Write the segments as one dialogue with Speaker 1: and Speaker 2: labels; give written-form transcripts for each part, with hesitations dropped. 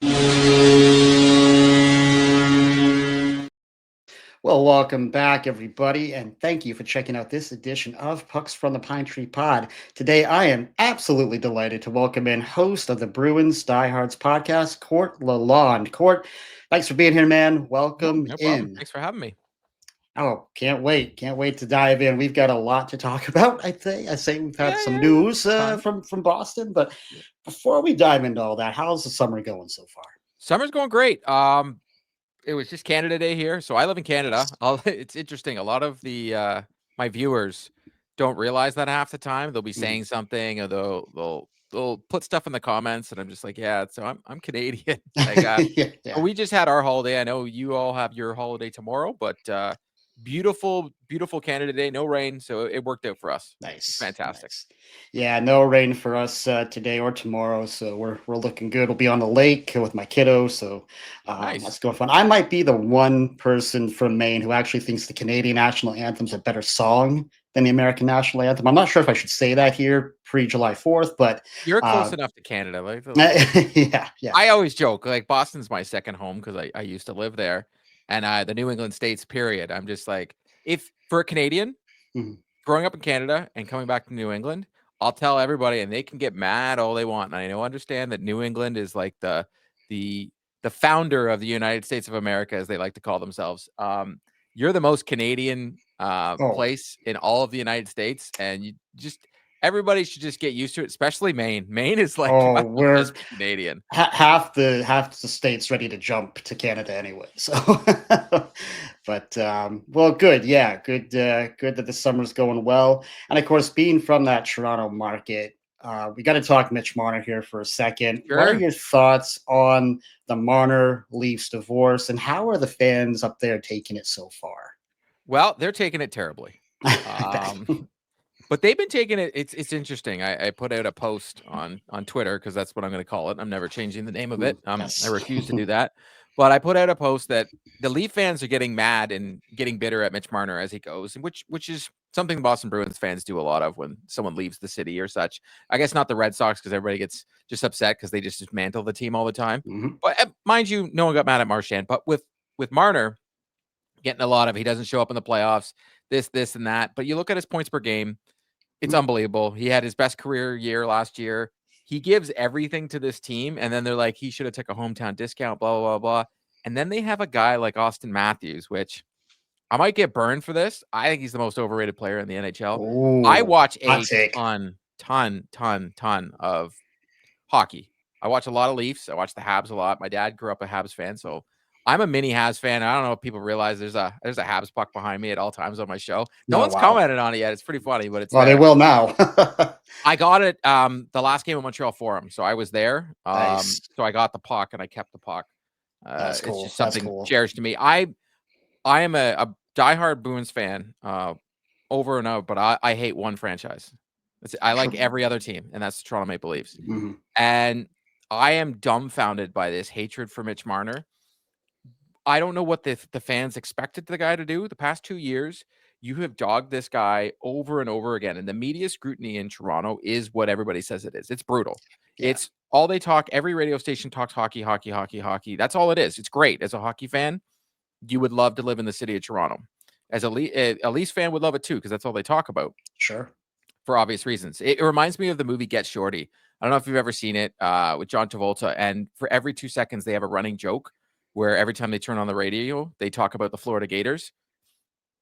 Speaker 1: Well, welcome back, everybody, and thank you for checking out this edition of Pucks from the Pine Tree Pod. Today, I am absolutely delighted to welcome in host of the Bruins Diehards Podcast, Court Lalonde. Court, thanks for being here, man. Welcome
Speaker 2: No problem.
Speaker 1: in.
Speaker 2: Thanks for having me.
Speaker 1: Oh, can't wait! Can't wait to dive in. We've got a lot to talk about. I say we've had some
Speaker 2: Yeah.
Speaker 1: news
Speaker 2: Fun.
Speaker 1: from Boston, but before we dive into all that, how's the summer going so far?
Speaker 2: Summer's going great. It was just Canada Day here, so I live in Canada. It's interesting. A lot of the my viewers don't realize that half the time. They'll be saying something, or they'll put stuff in the comments, and I'm just like, yeah. So I'm Canadian.
Speaker 1: Yeah.
Speaker 2: We just had our holiday. I know you all have your holiday tomorrow, but beautiful Canada Day. No rain, so it worked out for us.
Speaker 1: Nice.
Speaker 2: It's fantastic.
Speaker 1: Nice. Yeah, no rain for us today or tomorrow, so we're looking good. We'll be on the lake with my kiddo, so
Speaker 2: Nice.
Speaker 1: that's going fun. I might be the one person from Maine who actually thinks the Canadian national anthem's a better song than the American national anthem. I'm not sure if I should say that here pre-July 4th, but
Speaker 2: You're close enough to Canada.
Speaker 1: yeah.
Speaker 2: I always joke, like, Boston's my second home because I used to live there, and the New England states, period. I'm just like, if for a Canadian
Speaker 1: Mhm.
Speaker 2: growing up in Canada and coming back to New England, I'll tell everybody, and they can get mad all they want. And I understand that New England is like the founder of the United States of America, as they like to call themselves. You're the most Canadian
Speaker 1: Oh,
Speaker 2: place in all of the United States, and you just everybody should just get used to it, especially Maine. Maine is like, you might
Speaker 1: oh,
Speaker 2: as well
Speaker 1: we're
Speaker 2: just be Canadian.
Speaker 1: half the states ready to jump to Canada anyway. So, but well, good. Yeah, good that the summer's going well. And of course, being from that Toronto market, we got to talk Mitch Marner here for a second. What are
Speaker 2: Sure.
Speaker 1: your thoughts on the Marner Leafs divorce, and how are the fans up there taking it so far?
Speaker 2: Well, they're taking it terribly.
Speaker 1: I bet.
Speaker 2: But they've been taking it. It's interesting. I put out a post on Twitter because that's what I'm going to call it. I'm never changing the name of it. I
Speaker 1: Yes.
Speaker 2: refuse to do that. But I put out a post that the Leaf fans are getting mad and getting bitter at Mitch Marner as he goes, and which is something the Boston Bruins fans do a lot of when someone leaves the city or such. I guess not the Red Sox because everybody gets just upset because they just dismantle the team all the time.
Speaker 1: Mhm.
Speaker 2: But mind you, no one got mad at Marchand. But with Marner getting a lot of, he doesn't show up in the playoffs, this, and that. But you look at his points per game. It's unbelievable. He had his best career year last year. He gives everything to this team, and then they're like, he should have took a hometown discount, blah, blah, blah, blah. And then they have a guy like Austin Matthews, which I might get burned for this. I think he's the most overrated player in the NHL. I
Speaker 1: Oh,
Speaker 2: watch
Speaker 1: hot
Speaker 2: a
Speaker 1: take.
Speaker 2: ton of hockey. I watch a lot of Leafs. I watch the Habs a lot. My dad grew up a Habs fan, so I'm a mini Habs fan. I don't know if people realize there's a Habs puck behind me at all times on my show. No
Speaker 1: No,
Speaker 2: one's
Speaker 1: wow.
Speaker 2: commented on it yet. It's pretty funny, but it's
Speaker 1: Well, they will now.
Speaker 2: I got it the last game of Montreal Forum, so I was there.
Speaker 1: Nice.
Speaker 2: So I got the puck and I kept the puck.
Speaker 1: That's
Speaker 2: It's
Speaker 1: cool.
Speaker 2: just
Speaker 1: That's
Speaker 2: something
Speaker 1: cool.
Speaker 2: cherished to me. I am a diehard Bruins fan, over and over, but I hate one franchise. I like every other team, and that's the Toronto Maple Leafs.
Speaker 1: Mhm.
Speaker 2: And I am dumbfounded by this hatred for Mitch Marner. I don't know what the fans expected the guy to do. The past 2 years, you have dogged this guy over and over again, and the media scrutiny in Toronto is what everybody says it is. It's brutal.
Speaker 1: Yeah.
Speaker 2: It's all they talk. Every radio station talks hockey, hockey, hockey, hockey. That's all it is. It's great. As a hockey fan, you would love to live in the city of Toronto. As a Leafs fan would love it too, because that's all they talk about
Speaker 1: Sure.
Speaker 2: for obvious reasons. It reminds me of the movie Get Shorty. I don't know if you've ever seen it with John Travolta. And for every 2 seconds, they have a running joke where every time they turn on the radio, they talk about the Florida Gators.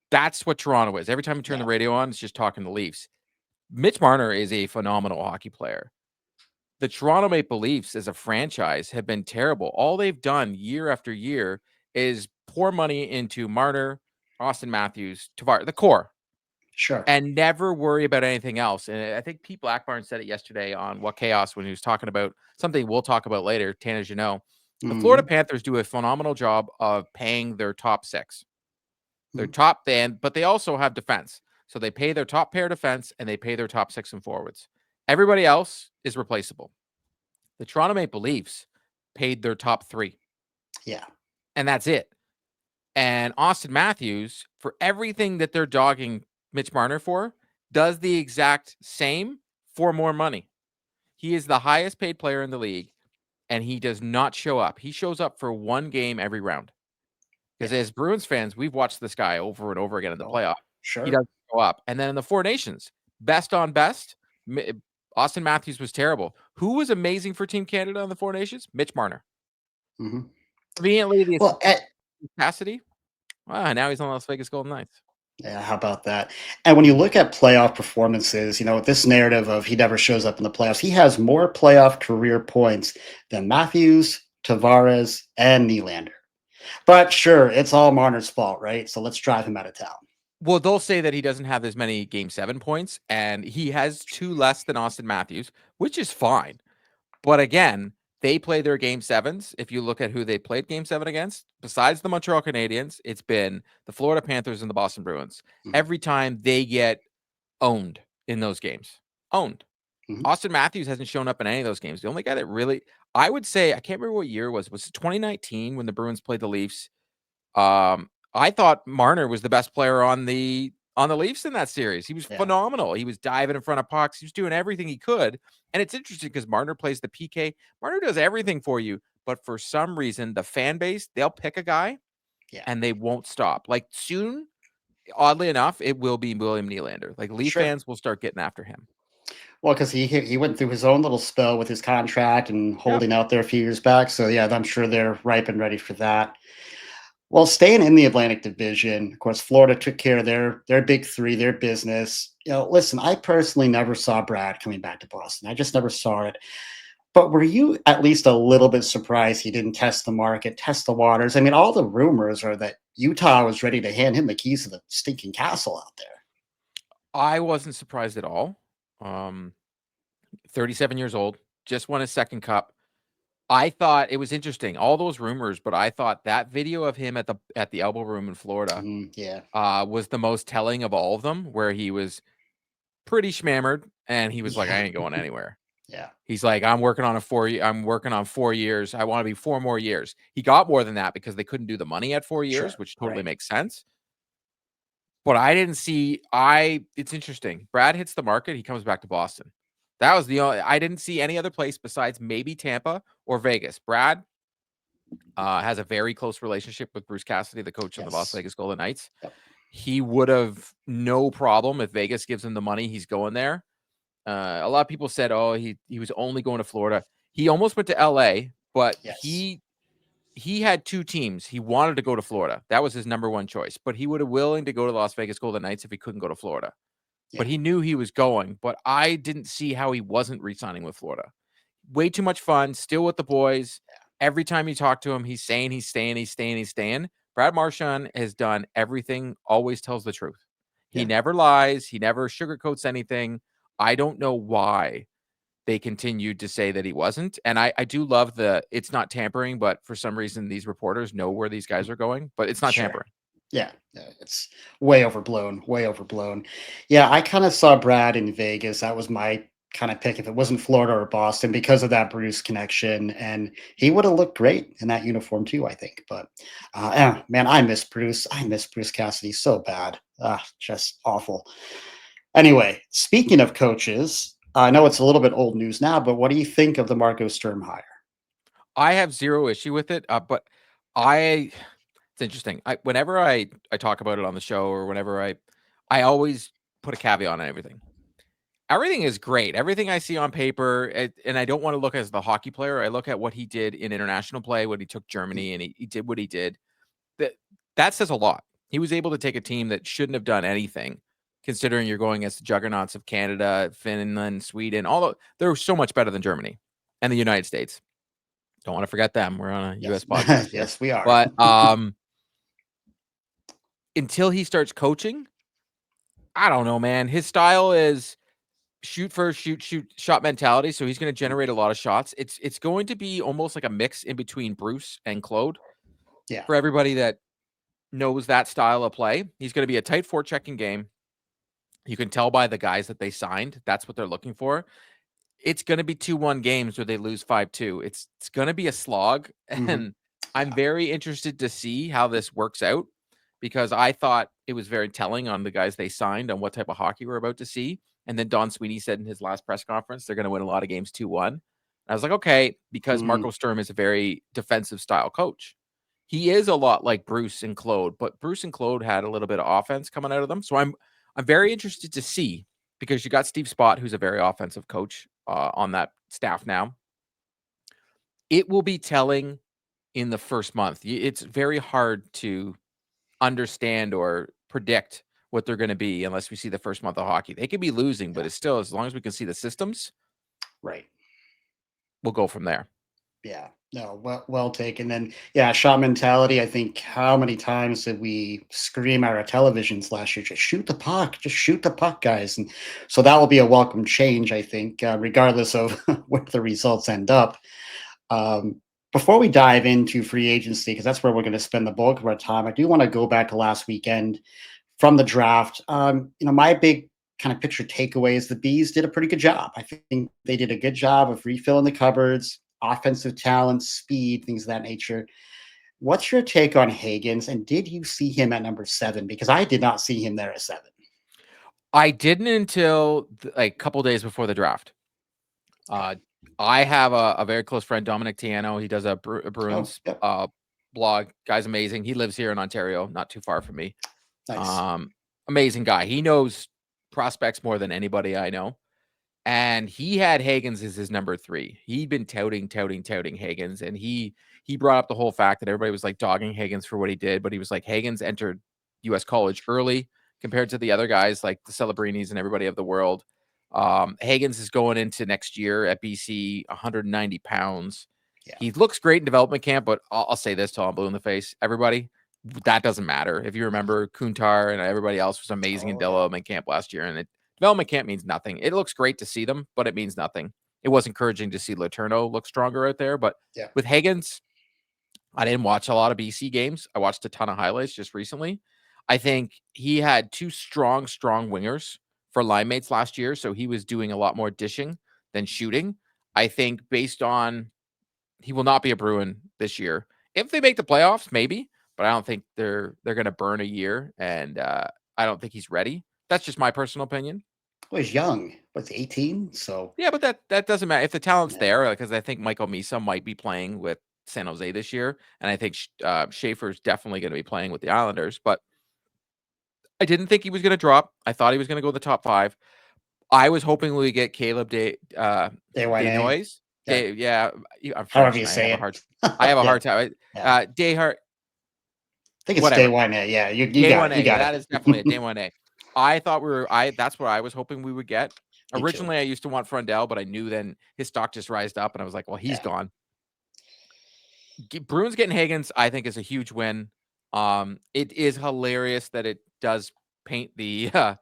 Speaker 2: That's what Toronto is. Every time you turn
Speaker 1: Yeah.
Speaker 2: the radio on, it's just talking the Leafs. Mitch Marner is a phenomenal hockey player. The Toronto Maple Leafs as a franchise have been terrible. All they've done year after year is pour money into Marner, Austin Matthews, Tavares, the core,
Speaker 1: Sure.
Speaker 2: and never worry about anything else. And I think Pete Blackburn said it yesterday on What Chaos when he was talking about something we'll talk about later, Tanner Jeannot. The Florida
Speaker 1: Mhm.
Speaker 2: Panthers do a phenomenal job of paying their top six. Their
Speaker 1: Mhm.
Speaker 2: top band, but they also have defense. So they pay their top pair defense and they pay their top six and forwards. Everybody else is replaceable. The Toronto Maple Leafs paid their top three,
Speaker 1: Yeah.
Speaker 2: and that's it. And Austin Matthews, for everything that they're dogging Mitch Marner for, does the exact same for more money. He is the highest paid player in the league. and he does not show up. He shows up for one game every round. Because as Bruins fans, we've watched this guy over and over again in the playoff. He
Speaker 1: Sure.
Speaker 2: doesn't show up. And then in the Four Nations, best on best, Austin Matthews was terrible. Who was amazing for Team Canada in the Four Nations? Mitch Marner.
Speaker 1: Mm-hmm.
Speaker 2: Conveniently, the
Speaker 1: Well,
Speaker 2: Cassidy. Wow, now he's on Las Vegas Golden Knights.
Speaker 1: yeah, how about that? And when you look at playoff performances, this narrative of he never shows up in the playoffs, he has more playoff career points than Matthews, Tavares, and Nylander. But sure, it's all Marner's fault, right? So let's drive him out of town.
Speaker 2: Well, they'll say that he doesn't have as many Game 7 points, and he has 2 less than Austin Matthews, which is fine. But again, they play their Game 7s. If you look at who they played Game 7 against, besides the Montreal Canadiens, it's been the Florida Panthers and the Boston Bruins.
Speaker 1: Mhm.
Speaker 2: Every time they get owned in those games. Owned.
Speaker 1: Mhm.
Speaker 2: Austin Matthews hasn't shown up in any of those games. The only guy that really, I would say, I can't remember what year it was it 2019 when the Bruins played the Leafs? I thought Marner was the best player on the Leafs in that series. He was phenomenal. He was diving in front of pucks. He was doing everything he could. And it's interesting because Marner plays the PK. Marner does everything for you. But for some reason, the fan base, they'll pick a guy and they won't stop. Like soon, oddly enough, it will be William Nylander. Like Leaf fans will start getting after him.
Speaker 1: Well, because he went through his own little spell with his contract and holding out there a few years back. So, yeah, I'm sure they're ripe and ready for that. Well, staying in the Atlantic Division, of course, Florida took care of their big three, their business. Listen, I personally never saw Brad coming back to Boston. I just never saw it. But were you at least a little bit surprised he didn't test the market, test the waters? I mean, all the rumors are that Utah was ready to hand him the keys to the stinking castle out there.
Speaker 2: I wasn't surprised at all. 37 years old, just won his second cup. I thought it was interesting, all those rumors, but I thought that video of him at the Elbow Room in Florida, was the most telling of all of them, where he was pretty schmammered and he was like, "I ain't going anywhere."
Speaker 1: Yeah,
Speaker 2: he's like, I'm working on 4 years. I want to be 4 more years. He got more than that because they couldn't do the money at 4 years, which totally makes sense. But I didn't see. It's interesting. Brad hits the market. He comes back to Boston. That was the only. I didn't see any other place besides maybe Tampa or Vegas. Brad has a very close relationship with Bruce Cassidy, the coach of the Las Vegas Golden Knights.
Speaker 1: Yep.
Speaker 2: He would have no problem if Vegas gives him the money. He's going there. A lot of people said, "Oh, he was only going to Florida." He almost went to LA, but he had 2 teams. He wanted to go to Florida. That was his number 1 choice. But he would have willing to go to the Las Vegas Golden Knights if he couldn't go to Florida. But he knew he was going. But I didn't see how he wasn't re-signing with Florida. Way too much fun. Still with the boys. Every time you talk to him, he's saying he's staying. Brad Marchand has done everything. Always tells the truth. He never lies. He never sugarcoats anything. I don't know why they continued to say that he wasn't. And I do love it's not tampering, but for some reason, these reporters know where these guys are going, but it's not tampering.
Speaker 1: Yeah, it's way overblown. Yeah, I kind of saw Brad in Vegas. That was my kind of pick if it wasn't Florida or Boston because of that Bruce connection. And he would have looked great in that uniform too, I think. But man, I miss Bruce. I miss Bruce Cassidy so bad. Just awful. Anyway, speaking of coaches, I know it's a little bit old news now, but what do you think of the Marco Sturm hire?
Speaker 2: I have zero issue with it, but it's interesting. Whenever I talk about it on the show or whenever I always put a caveat on everything. Everything is great. Everything I see on paper, and I don't want to look as the hockey player. I look at what he did in international play, when he took Germany, and he did what he did. That says a lot. He was able to take a team that shouldn't have done anything, considering you're going against the juggernauts of Canada, Finland, Sweden. They're so much better than Germany and the United States. Don't want to forget them. We're on a U.S. podcast.
Speaker 1: Yes, we are.
Speaker 2: But until he starts coaching, I don't know, man. His style is shoot shot mentality. So he's going to generate a lot of shots. It's going to be almost like a mix in between Bruce and Claude.
Speaker 1: Yeah.
Speaker 2: For everybody that knows that style of play, he's going to be a tight forechecking game. You can tell by the guys that they signed. That's what they're looking for. It's going to be 2-1 games where they lose 5-2. It's going to be a slog. And I'm very interested to see how this works out, because I thought it was very telling on the guys they signed on what type of hockey we're about to see. And then Don Sweeney said in his last press conference, they're going to win a lot of games 2-1. I was like, okay, because
Speaker 1: Mm,
Speaker 2: Marco Sturm is a very defensive style coach. He is a lot like Bruce and Claude, but Bruce and Claude had a little bit of offense coming out of them. So I'm very interested to see, because you got Steve Spott, who's a very offensive coach on that staff now. It will be telling in the first month. It's very hard to understand or predict what they're going to be unless we see the first month of hockey. They could be losing, but it's still, as long as we can see the systems,
Speaker 1: right.
Speaker 2: we'll go from there.
Speaker 1: Yeah. No, well taken. Then, yeah, shot mentality. I think how many times did we scream at our televisions last year? Just shoot the puck, guys. And so that will be a welcome change, I think, regardless of where the results end up. Before we dive into free agency, because that's where we're going to spend the bulk of our time, I do want to go back to last weekend from the draft. My big kind of picture takeaway is the Bees did a pretty good job. I think they did a good job of refilling the cupboards, offensive talent, speed, things of that nature. What's your take on Hagens? And did you see him at number 7? Because I did not see him there at 7.
Speaker 2: I didn't until like a couple days before the draft. I have a very close friend, Dominic Tiano. He does a Bruins blog. Guy's amazing. He lives here in Ontario, not too far from me.
Speaker 1: Nice.
Speaker 2: Amazing guy. He knows prospects more than anybody I know. And he had Hagens as his number 3. He'd been touting Hagens. And he brought up the whole fact that everybody was like dogging Hagens for what he did. But he was like, Hagens entered U.S. college early compared to the other guys like the Celebrinis and everybody of the world. Hagens is going into next year at BC 190 pounds.
Speaker 1: Yeah.
Speaker 2: He looks great in development camp, but I'll say this till I'm blue in the face. Everybody, that doesn't matter. If you remember, Kuntar and everybody else was amazing in development camp last year, and development camp means nothing. It looks great to see them, but it means nothing. It was encouraging to see Letourneau look stronger out there, but with Hagens, I didn't watch a lot of BC games. I watched a ton of highlights just recently. I think he had 2 strong wingers for line mates last year, so he was doing a lot more dishing than shooting. I think based on, he will not be a Bruin this year. If they make the playoffs, maybe, but I don't think they're going to burn a year, and I don't think he's ready. That's just my personal opinion.
Speaker 1: Well, he's young. What's 18? So
Speaker 2: yeah, but that doesn't matter if the talent's there, because I think Michael Misa might be playing with San Jose this year, and I think Schaefer's definitely going to be playing with the Islanders, but I didn't think he was going to drop. I thought he was going to go the top 5. I was hoping we get Caleb Desnoyers. Yeah, I'm French.
Speaker 1: However you say it.
Speaker 2: I have a hard time. Dehart.
Speaker 1: I think it's Desnoyers. Yeah, you got it.
Speaker 2: That is definitely a Desnoyers. I thought that's what I was hoping we would get. Originally, I used to want Frundell, but I knew then his stock just rised up, and I was like, well, he's gone. Bruins getting Hagens, I think, is a huge win. It is hilarious that it does paint the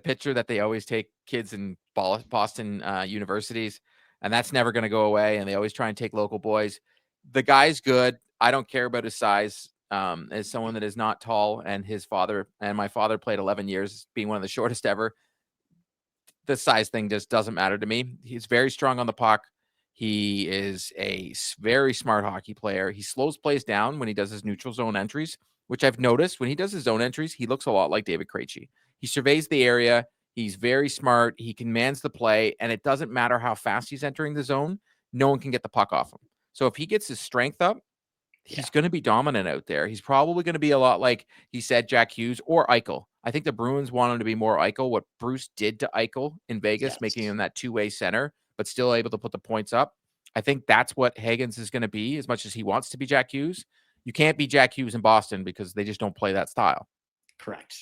Speaker 2: picture that they always take kids in Boston universities, and that's never going to go away. And they always try and take local boys. The guy's good. I don't care about his size. As someone that is not tall, and my father played 11 years, being one of the shortest ever, the size thing just doesn't matter to me. He's very strong on the puck. He is a very smart hockey player. He slows plays down when he does his neutral zone entries, which I've noticed when he does his zone entries, he looks a lot like David Krejci. He surveys the area. He's very smart. He commands the play, and it doesn't matter how fast he's entering the zone. No one can get the puck off him. So if he gets his strength up, he's going to be dominant out there. He's probably going to be a lot like he said, Jack Hughes or Eichel. I think the Bruins want him to be more Eichel, what Bruce did to Eichel in Vegas, making him that two-way center, but still able to put the points up. I think that's what Hagens is going to be, as much as he wants to be Jack Hughes. You can't be Jack Hughes in Boston because they just don't play that style.
Speaker 1: Correct.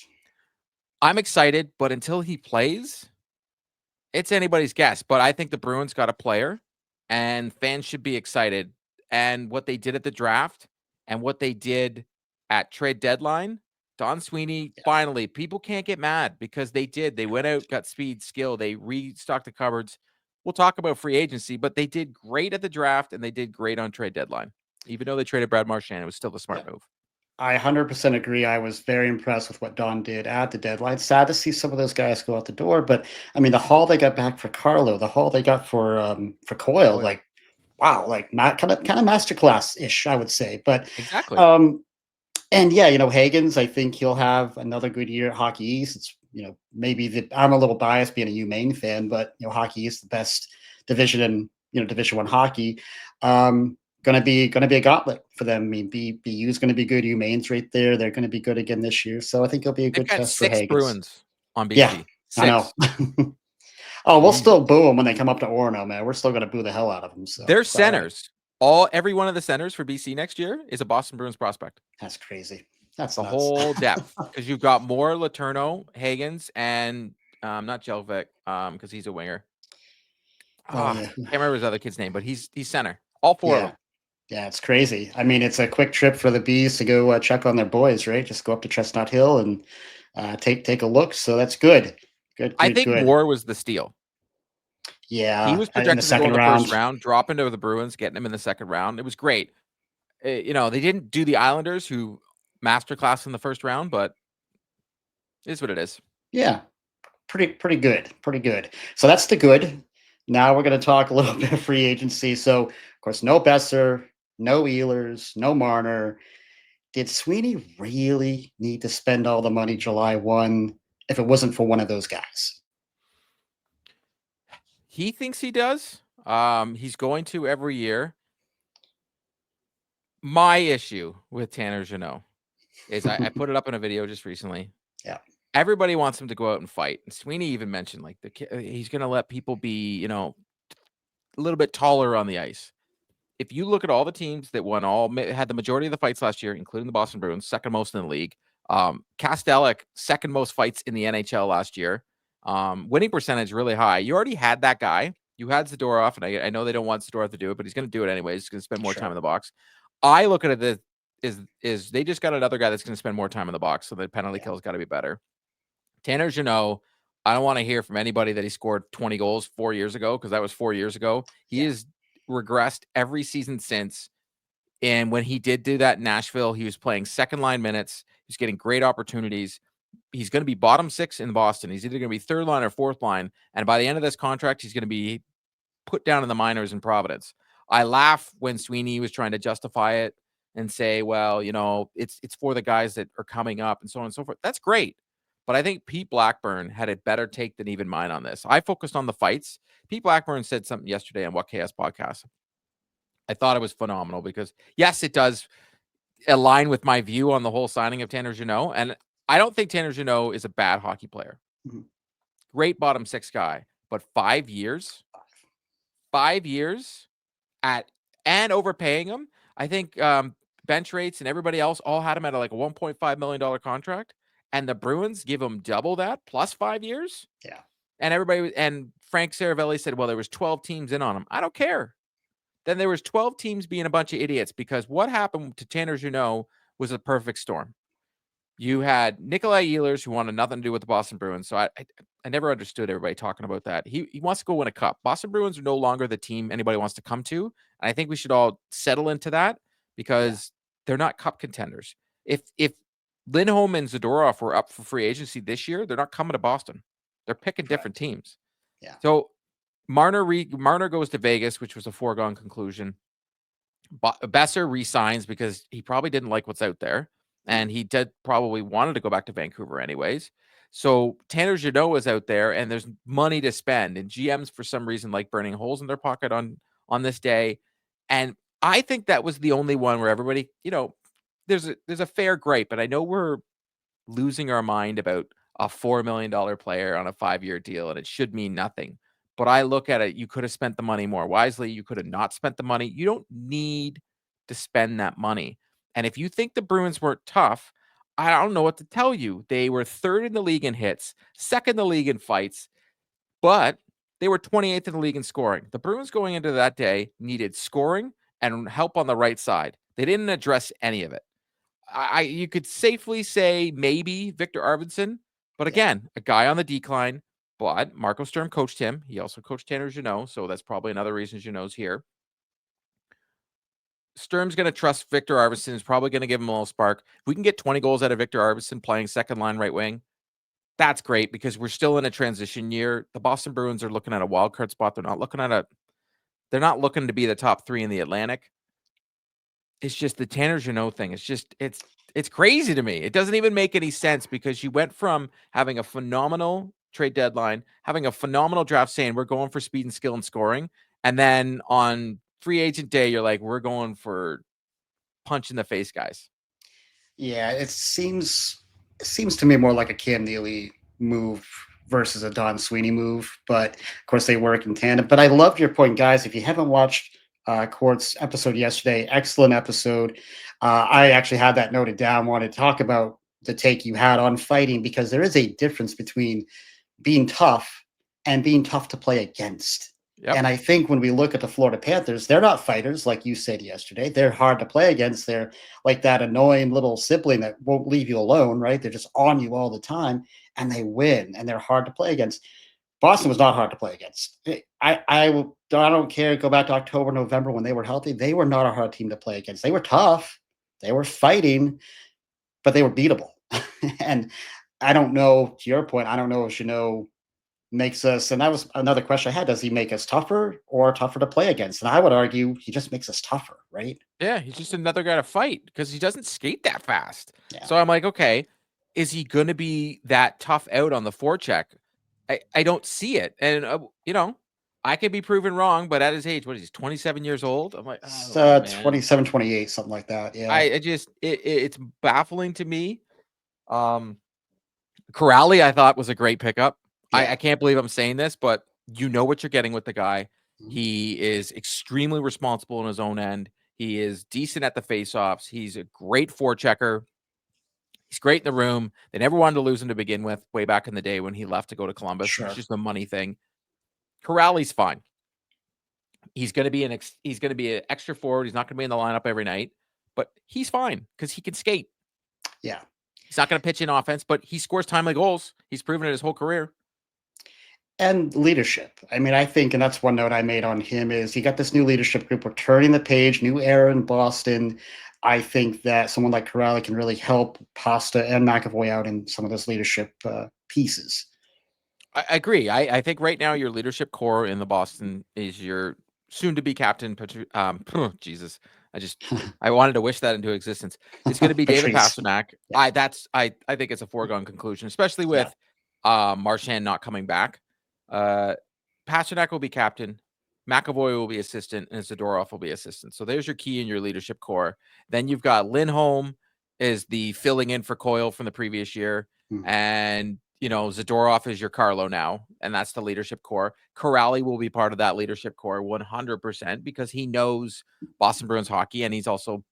Speaker 2: I'm excited, but until he plays, it's anybody's guess. But I think the Bruins got a player, and fans should be excited. And what they did at the draft and what they did at trade deadline, Don Sweeney, finally, people can't get mad because they did. They went out, got speed, skill. They restocked the cupboards. We'll talk about free agency, but they did great at the draft, and they did great on trade deadline. Even though they traded Brad Marchand, it was still a smart move.
Speaker 1: I 100% agree. I was very impressed with what Don did at the deadline. Sad to see some of those guys go out the door, but I mean, the haul they got back for Carlo, the haul they got for Coyle, like, wow, like not kind of masterclass ish, I would say. But
Speaker 2: exactly.
Speaker 1: And yeah, Hagens, I think he'll have another good year at Hockey East. It's maybe I'm a little biased being a UMaine fan, but Hockey East, the best division in Division One hockey. Gonna be a gauntlet for them. I mean, BU's gonna be good. UMaine's right there. They're gonna be good again this year. So I think it'll be a
Speaker 2: They've
Speaker 1: good
Speaker 2: got
Speaker 1: test for
Speaker 2: 6
Speaker 1: Hagens.
Speaker 2: Bruins on
Speaker 1: Yeah,
Speaker 2: BC.
Speaker 1: I know.
Speaker 2: 6.
Speaker 1: Oh, we'll
Speaker 2: Jesus.
Speaker 1: still boo them when they come up to Orono, man. We're still gonna boo the hell out of them. So
Speaker 2: Their
Speaker 1: it's all right.
Speaker 2: centers, every one of the centers for BC next year is a Boston Bruins prospect.
Speaker 1: That's crazy. That's
Speaker 2: The
Speaker 1: nuts.
Speaker 2: whole depth, because you've got more Letourneau, Hagens, and not Jelvik, because he's a winger.
Speaker 1: Oh,
Speaker 2: I
Speaker 1: yeah.
Speaker 2: can't remember his other kid's name, but he's center. All 4 of them.
Speaker 1: Yeah, it's crazy. I mean, it's a quick trip for the Bees to go check on their boys, right? Just go up to Chestnut Hill and take a look. So that's good. Good.
Speaker 2: I think Moore was the steal.
Speaker 1: Yeah,
Speaker 2: He was
Speaker 1: in the
Speaker 2: projected to go in
Speaker 1: second
Speaker 2: the
Speaker 1: round.
Speaker 2: first round, drop into the Bruins, getting him in the second round. It was great. They didn't do the Islanders, who masterclass in the first round, but it is what it is.
Speaker 1: Yeah, pretty good. Pretty good. So that's the good. Now we're going to talk a little bit of free agency. So, of course, no Besser, no Ehlers, no Marner. Did Sweeney really need to spend all the money July 1 if it wasn't for one of those guys?
Speaker 2: He thinks he does. He's going to every year. My issue with Tanner Jeannot is I put it up in a video just recently.
Speaker 1: Yeah.
Speaker 2: Everybody wants him to go out and fight. And Sweeney even mentioned he's going to let people be, a little bit taller on the ice. If you look at all the teams that had the majority of the fights last year, including the Boston Bruins, second most in the league. Kastelik, second most fights in the NHL last year. Winning percentage really high. You already had that guy. You had Zadorov, and I know they don't want Zadorov to do it, but he's going to do it anyways. He's going to spend more time in the box. I look at it is they just got another guy that's going to spend more time in the box, so the penalty kill's got to be better. Tanner Jeannot, I don't want to hear from anybody that he scored 20 goals 4 years ago, because that was 4 years ago. He has regressed every season since. And when he did do that in Nashville, he was playing second line minutes. He's getting great opportunities. He's going to be bottom 6 in Boston. He's either going to be third line or fourth line. And by the end of this contract, he's going to be put down in the minors in Providence. I laugh when Sweeney was trying to justify it and say, well, it's for the guys that are coming up and so on and so forth. That's great. But I think Pete Blackburn had a better take than even mine on this. I focused on the fights. Pete Blackburn said something yesterday on What Chaos Podcast. I thought it was phenomenal because, yes, it does align with my view on the whole signing of Tanner Jeannot. And I don't think Tanner Jeannot is a bad hockey player. Mm-hmm. Great bottom 6 guy. But 5 years and overpaying him. I think bench rates and everybody else all had him at like a $1.5 million contract. And the Bruins give him double that plus 5 years.
Speaker 1: Yeah.
Speaker 2: And Frank Saravelli said, well, there was 12 teams in on him. I don't care. Then there was 12 teams being a bunch of idiots, because what happened to Tanner Jeannot was a perfect storm. You had Nicolas Ehlers, who wanted nothing to do with the Boston Bruins. So I never understood everybody talking about that. He wants to go win a cup. Boston Bruins are no longer the team anybody wants to come to. And I think we should all settle into that, because they're not cup contenders. If Lindholm and Zadorov were up for free agency this year, they're not coming to Boston. They're picking different teams.
Speaker 1: Yeah.
Speaker 2: So Marner goes to Vegas, which was a foregone conclusion. Besser resigns because he probably didn't like what's out there. And he did probably wanted to go back to Vancouver anyways. So Tanner Jeannot is out there, and there's money to spend. And GMs, for some reason, like burning holes in their pocket on this day. And I think that was the only one where everybody, there's a fair gripe. And I know we're losing our mind about a $4 million player on a 5-year deal, and it should mean nothing. But I look at it, you could have spent the money more wisely. You could have not spent the money. You don't need to spend that money. And if you think the Bruins weren't tough, I don't know what to tell you. They were third in the league in hits, second in the league in fights, but they were 28th in the league in scoring. The Bruins going into that day needed scoring and help on the right side. They didn't address any of it. You could safely say maybe Viktor Arvidsson, but again, a guy on the decline. But Marco Sturm coached him. He also coached Tanner Jeannot, so that's probably another reason Jeannot's here. Sturm's going to trust Viktor Arvidsson. Is probably going to give him a little spark. If we can get 20 goals out of Viktor Arvidsson playing second line right wing, that's great, because we're still in a transition year. The Boston Bruins are looking at a wild card spot. They're not looking to be the top 3 in the Atlantic. It's just the Tanner Jeannot thing. It's crazy to me. It doesn't even make any sense, because you went from having a phenomenal trade deadline, having a phenomenal draft, saying we're going for speed and skill and scoring, And then on free agent day, you're like, we're going for punch in the face guys.
Speaker 1: Yeah, it seems to me more like a Cam Neely move versus a Don Sweeney move, but of course they work in tandem. But I loved your point, guys. If you haven't watched Court's episode yesterday, excellent episode. I actually had that noted down. Wanted to talk about the take you had on fighting because there is a difference between being tough and being tough to play against.
Speaker 2: Yep.
Speaker 1: And I think when we look at the Florida Panthers, they're not fighters, like you said yesterday. They're hard to play against. They're like that annoying little sibling that won't leave you alone, right? They're just on you all the time, and they win, and they're hard to play against. Boston was not hard to play against. I don't care. Go back to October, November when they were healthy. They were not a hard team to play against. They were tough. They were fighting, but they were beatable. And I don't know. To your point, I don't know if Jeannot makes us, and that was another question I had, does he make us tougher or tougher to play against? And I would argue he just makes us tougher, right?
Speaker 2: Yeah, he's just another guy to fight because he doesn't skate that fast.
Speaker 1: Yeah.
Speaker 2: So I'm like, okay, is he going to be that tough out on the forecheck? I don't see it. And, I could be proven wrong, but at his age, what is he, 27 years old? I'm like,
Speaker 1: It's
Speaker 2: oh, man.
Speaker 1: 27, 28, something like that. Yeah.
Speaker 2: I just, it's baffling to me. Kuraly, I thought, was a great pickup.
Speaker 1: Yeah.
Speaker 2: I can't believe I'm saying this, but you know what you're getting with the guy.
Speaker 1: Mhm.
Speaker 2: He is extremely responsible in his own end. He is decent at the faceoffs. He's a great forechecker. He's great in the room. They never wanted to lose him to begin with, way back in the day when he left to go to Columbus.
Speaker 1: Sure.
Speaker 2: It's just the money thing. Kuraly's fine. He's going to be an extra forward. He's not going to be in the lineup every night, but he's fine because he can skate.
Speaker 1: Yeah.
Speaker 2: He's not going to pitch in offense, but he scores timely goals. He's proven it his whole career.
Speaker 1: And leadership. I mean, I think, and that's one note I made on him, is he got this new leadership group. We're turning the page, new era in Boston. I think that someone like Kuraly can really help Pasta and McAvoy out in some of those leadership pieces.
Speaker 2: I agree. I think right now your leadership core in the Boston is your soon-to-be captain. Jesus, I wanted to wish that into existence. It's going to be David Pastrnak.
Speaker 1: Yeah.
Speaker 2: I think it's a foregone conclusion, especially with Marchand not coming back. Pastrnak will be captain. McAvoy will be assistant, and Zadorov will be assistant. So there's your key in your leadership core. Then you've got Lindholm is the filling in for Coyle from the previous year, and Zadorov is your Carlo now, and that's the leadership core. Kuraly will be part of that leadership core 100% because he knows Boston Bruins hockey, and he's also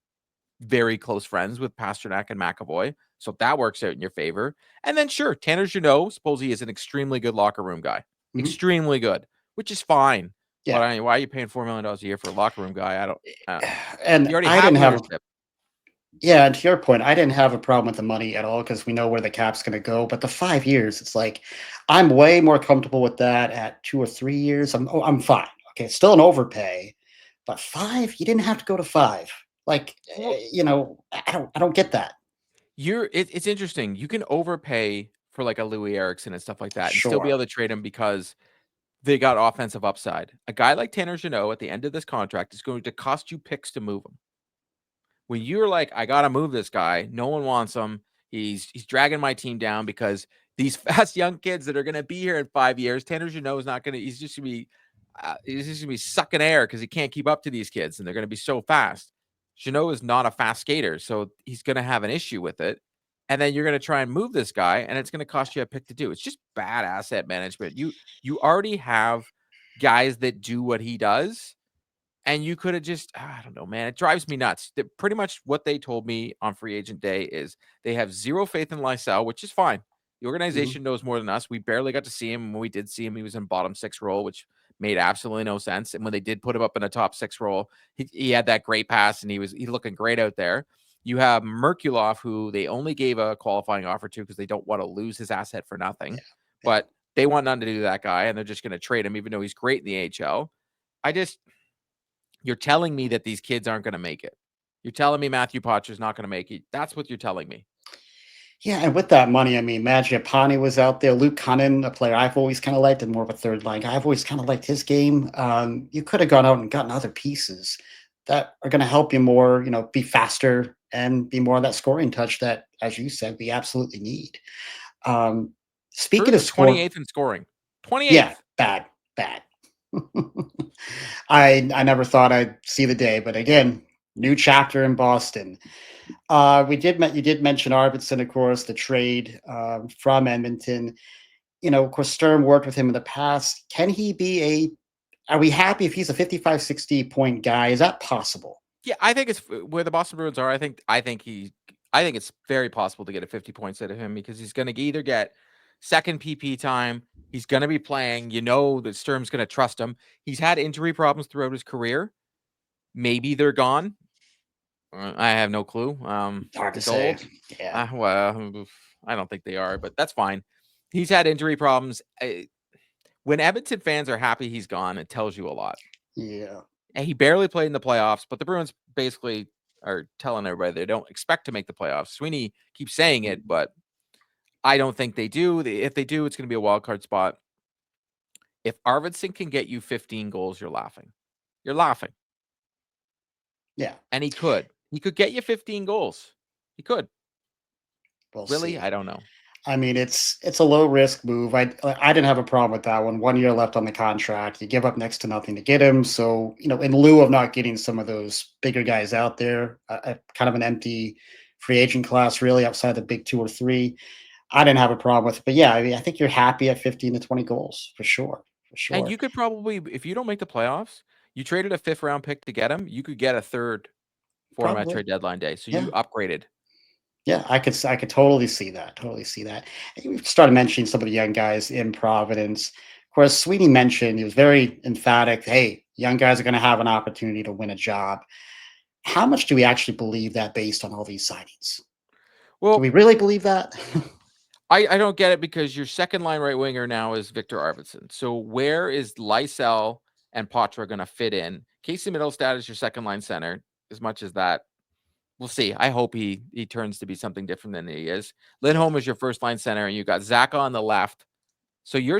Speaker 2: very close friends with Pastrnak and McAvoy. So that works out in your favor. And then sure, Tanner Jeannot, suppose he is an extremely good locker room guy. Extremely good, which is fine.
Speaker 1: Yeah.
Speaker 2: But why are you paying $4 million a year for a locker room guy? I don't.
Speaker 1: And
Speaker 2: you already
Speaker 1: I
Speaker 2: have
Speaker 1: didn't
Speaker 2: leadership.
Speaker 1: have. Yeah, and to your point, I didn't have a problem with the money at all because we know where the cap's going to go. But the 5 years, it's like I'm way more comfortable with that at 2 or 3 years. I'm fine. Okay, it's still an overpay, but 5, you didn't have to go to 5. Like, I don't get that.
Speaker 2: It's interesting. You can overpay for like a Louis Eriksson and stuff like that, and still
Speaker 1: Sure.
Speaker 2: be able to trade him because they got offensive upside. A guy like Tanner Jeannot at the end of this contract is going to cost you picks to move him. When you're like, I gotta move this guy, no one wants him. He's dragging my team down because these fast young kids that are gonna be here in 5 years, Tanner Jeannot is not gonna. He's just gonna be sucking air because he can't keep up to these kids, and they're gonna be so fast. Jeannot is not a fast skater, so he's gonna have an issue with it. And then you're gonna try and move this guy, and it's gonna cost you a pick to do. It's just bad asset management. You already have guys that do what he does. And you could have just, I don't know, man. It drives me nuts. Pretty much what they told me on free agent day is they have zero faith in Lysell, which is fine. The organization knows more than us. We barely got to see him. When we did see him, he was in bottom 6 role, which made absolutely no sense. And when they did put him up in a top 6 role, he had that great pass and he's looking great out there. You have Merkulov, who they only gave a qualifying offer to because they don't want to lose his asset for nothing. Yeah. But they want none to do that guy, and they're just going to trade him, even though he's great in the AHL. You're telling me that these kids aren't going to make it. You're telling me Matthew Poitras not going to make it. That's what you're telling me.
Speaker 1: Yeah, and with that money, I mean, Mangiapane was out there. Luke Cunnin, a player I've always kind of liked, and more of a third line guy. I've always kind of liked his game. You could have gone out and gotten other pieces that are going to help you more, be faster and be more of that scoring touch that, as you said, we absolutely need. Speaking of
Speaker 2: 28th in scoring. 28th.
Speaker 1: Yeah, bad. I never thought I'd see the day, but again, new chapter in Boston. You did mention Arvidsson, of course, the trade from Edmonton. Of course, Sturm worked with him in the past. Can he be a? Are we happy if he's a 55, 60 point guy? Is that possible?
Speaker 2: Yeah, I think it's where the Boston Bruins are. I think it's very possible to get a 50 points out of him because he's going to either get second PP time. He's going to be playing. You know that Sturm's going to trust him. He's had injury problems throughout his career. Maybe they're gone. I have no clue.
Speaker 1: Hard to
Speaker 2: He's
Speaker 1: say.
Speaker 2: old.
Speaker 1: Yeah.
Speaker 2: Well, I don't think they are, but that's fine. He's had injury problems. When Edmonton fans are happy he's gone, it tells you a lot.
Speaker 1: Yeah.
Speaker 2: And he barely played in the playoffs, but the Bruins basically are telling everybody they don't expect to make the playoffs. Sweeney keeps saying it, but I don't think they do. If they do, it's going to be a wild card spot. If Arvidsson can get you 15 goals, you're laughing. You're laughing.
Speaker 1: Yeah.
Speaker 2: And he could. He could get you 15 goals. He could.
Speaker 1: We'll
Speaker 2: Really?
Speaker 1: see.
Speaker 2: I don't know.
Speaker 1: I mean, it's a low risk move. I didn't have a problem with that one. 1 year left on the contract. You give up next to nothing to get him. So in lieu of not getting some of those bigger guys out there, kind of an empty free agent class, really outside the big two or three, I didn't have a problem with it. But yeah, I mean, I think you're happy at 15 to 20 goals for sure. For
Speaker 2: And
Speaker 1: sure.
Speaker 2: you could probably, if you don't make the playoffs, you traded a 5th round pick to get him. You could get a 3rd for him at
Speaker 1: Probably.
Speaker 2: trade deadline day. So
Speaker 1: Yeah.
Speaker 2: you upgraded.
Speaker 1: Yeah, I could totally see that. Totally see that. And we started mentioning some of the young guys in Providence. Of course, Sweeney mentioned he was very emphatic. Hey, young guys are going to have an opportunity to win a job. How much do we actually believe that based on all these signings? Do we
Speaker 2: Well,
Speaker 1: really believe that?
Speaker 2: I don't get it because your second line right winger now is Viktor Arvidsson. So where is Lysell and Patra going to fit in? Casey Middlestad is your second line center. As much as that, we'll see. I hope he turns to be something different than he is. Lindholm is your first line center, and you got Zaka on the left. So your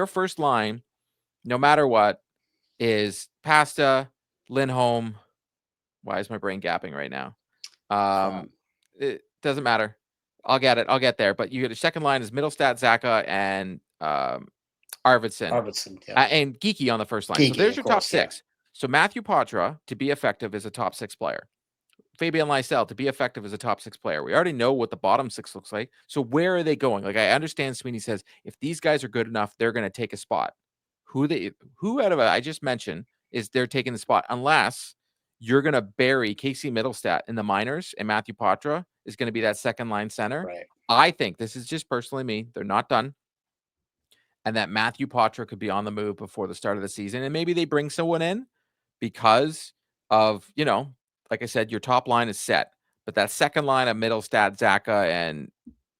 Speaker 2: first line, no matter what, is Pasta, Lindholm. Why is my brain gapping right now? It doesn't matter. I'll get it. I'll get there. But you get a second line is Middlestat, Zaka, and Arvidsson,
Speaker 1: Arvidsson, yeah.
Speaker 2: and Geeky on the first line. So
Speaker 1: Geeky,
Speaker 2: there's
Speaker 1: of
Speaker 2: your top
Speaker 1: course, yeah.
Speaker 2: 6. So Matthew Patra, to be effective, is a top 6 player. Fabian Lysell, to be effective, is a top 6 player. We already know what the bottom 6 looks like. So where are they going? Like, I understand Sweeney says if these guys are good enough, they're going to take a spot. Who out of it I just mentioned is they're taking the spot, unless you're going to bury Casey Middlestat in the minors and Matthew Patra is going to be that second line center.
Speaker 1: Right.
Speaker 2: I think, this is just personally me, they're not done. And that Matthew Patra could be on the move before the start of the season. And maybe they bring someone in because of, like I said, your top line is set. But that second line of Middlestat, Zaka,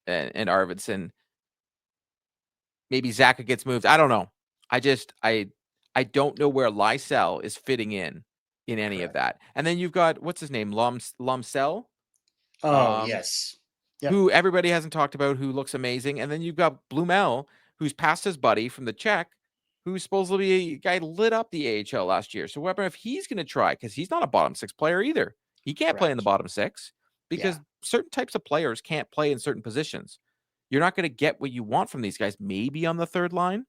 Speaker 2: and Arvidsson, maybe Zaka gets moved. I don't know. I don't know where Lysell is fitting in any of that. And then you've got, what's his name? Lumsell?
Speaker 1: Oh, yes. Yep.
Speaker 2: Who everybody hasn't talked about, who looks amazing. And then you've got Blumel, who's past his buddy from the Czech, who's supposedly a guy lit up the AHL last year. So what if he's going to try? Because he's not a bottom 6 player either. He can't play in the bottom 6 because certain types of players can't play in certain positions. You're not going to get what you want from these guys. Maybe on the third line.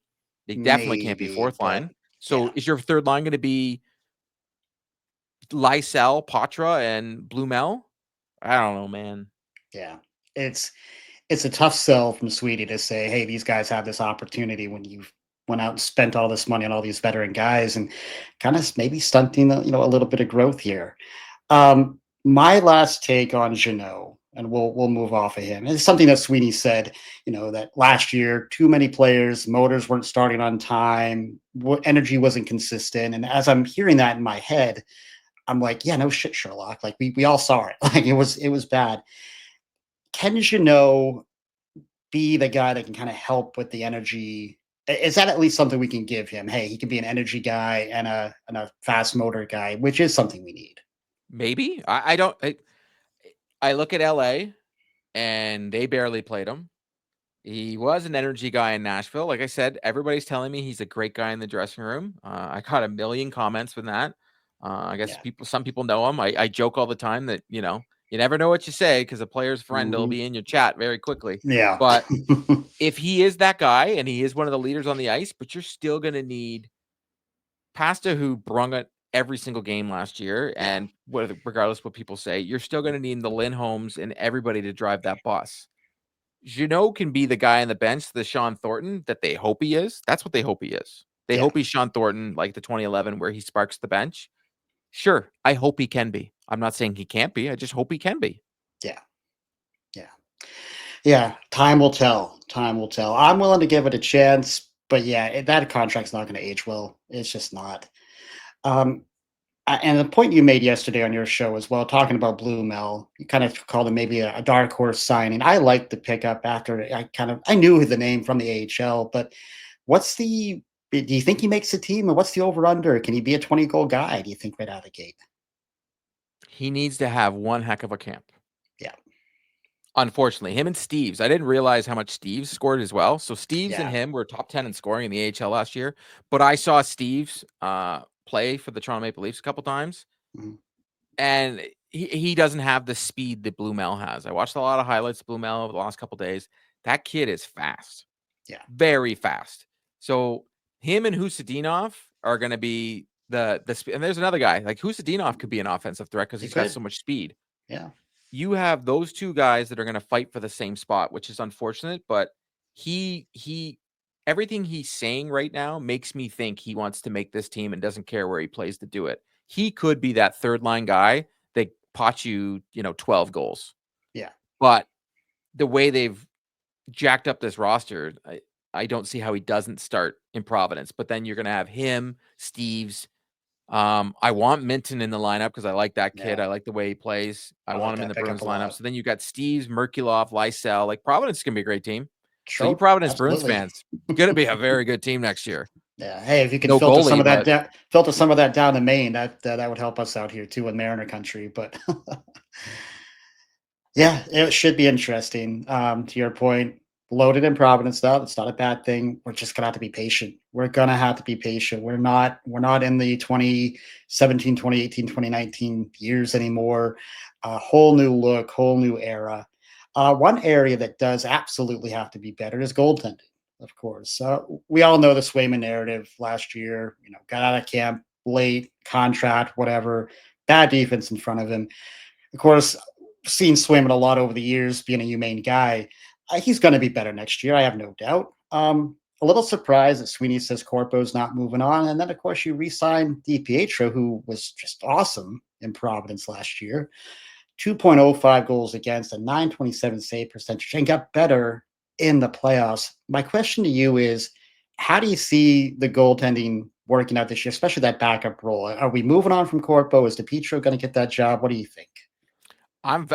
Speaker 2: They definitely can't be fourth line. So is your third line going to be Lysell, Patra, and Blumel? I don't know, man.
Speaker 1: Yeah. It's a tough sell from Sweeney to say, hey, these guys have this opportunity when you've went out and spent all this money on all these veteran guys and kind of maybe stunting a little bit of growth here. My last take on Jeannot, and we'll move off of him. It's something that Sweeney said, that last year, too many players, motors weren't starting on time, energy wasn't consistent. And as I'm hearing that in my head, I'm like, yeah, no shit, Sherlock. Like we all saw it. Like it was bad. Can Jeannot be the guy that can kind of help with the energy? Is that at least something we can give him? Hey, he can be an energy guy and a fast motor guy, which is something we need.
Speaker 2: Maybe. I look at LA and they barely played him. He was an energy guy in Nashville. Like I said, everybody's telling me he's a great guy in the dressing room. I got a million comments with that. I guess some people know him. I joke all the time that, you never know what you say because a player's friend will be in your chat very quickly.
Speaker 1: Yeah.
Speaker 2: But if he is that guy and he is one of the leaders on the ice, but you're still going to need Pasta, who brung it every single game last year, and regardless what people say, you're still going to need the Lindholms and everybody to drive that bus. Jeannot can be the guy on the bench, the Sean Thornton that they hope he is. That's what they hope he is. They hope he's Sean Thornton, like the 2011, where he sparks the bench. Sure, I hope he can be. I'm not saying he can't be. I just hope he can be.
Speaker 1: Yeah. Yeah. Yeah. Time will tell. Time will tell. I'm willing to give it a chance, but yeah, that contract's not going to age well. It's just not. And the point you made yesterday on your show as well, talking about Blumel, you kind of called him maybe a dark horse signing. I liked the pickup after I knew the name from the AHL, but do you think he makes the team, or what's the over under? Can he be a 20-goal guy, do you think, right out of the gate?
Speaker 2: He needs to have one heck of a camp.
Speaker 1: Yeah.
Speaker 2: Unfortunately, him and Steves. I didn't realize how much Steves scored as well. So Steves and him were top 10 in scoring in the AHL last year. But I saw Steves play for the Toronto Maple Leafs a couple times.
Speaker 1: Mhm.
Speaker 2: And he doesn't have the speed that Blumel has. I watched a lot of highlights of Blumel over the last couple days. That kid is fast.
Speaker 1: Yeah.
Speaker 2: Very fast. So him and Husadinov are going to be the speed. And there's another guy. Like Husadinov could be an offensive threat because he's got so much speed.
Speaker 1: Yeah.
Speaker 2: You have those two guys that are going to fight for the same spot, which is unfortunate, but everything he's saying right now makes me think he wants to make this team and doesn't care where he plays to do it. He could be that third line guy that pots you, 12 goals.
Speaker 1: Yeah.
Speaker 2: But the way they've jacked up this roster, I don't see how he doesn't start in Providence. But then you're going to have him, Steves. I want Minton in the lineup because I like that kid.
Speaker 1: Yeah.
Speaker 2: I like the way he plays. I
Speaker 1: like
Speaker 2: want him in
Speaker 1: that
Speaker 2: the Bruins
Speaker 1: pickup a lot.
Speaker 2: lineup. So then you got Steves, Merkulov, Lysell. Like Providence is gonna be a great team. So
Speaker 1: Sure,
Speaker 2: you Providence
Speaker 1: absolutely.
Speaker 2: Bruins fans, gonna be a very good team next year.
Speaker 1: Yeah. Hey, if you can
Speaker 2: No
Speaker 1: filter
Speaker 2: goalie,
Speaker 1: some of that
Speaker 2: but-
Speaker 1: filter some of that down to Maine, that would help us out here too in Mariner country. But yeah, it should be interesting. To your point, loaded in Providence though, it's not a bad thing. We're just gonna have to be patient. We're gonna have to be patient. We're not in the 2017, 2018, 2019 years anymore. A whole new look, whole new era. One area that does absolutely have to be better is goaltending, of course. We all know the Swayman narrative last year, got out of camp late, contract, whatever, bad defense in front of him. Of course, seen Swayman a lot over the years, being a humane guy. He's going to be better next year, I have no doubt. A little surprised that Sweeney says Corpo's not moving on. And then, of course, you re-sign DiPietro, who was just awesome in Providence last year. 2.05 goals against, a 927 save percentage, and got better in the playoffs. My question to you is, how do you see the goaltending working out this year, especially that backup role? Are we moving on from Corpo? Is DiPietro going to get that job? What do you think?
Speaker 2: I'm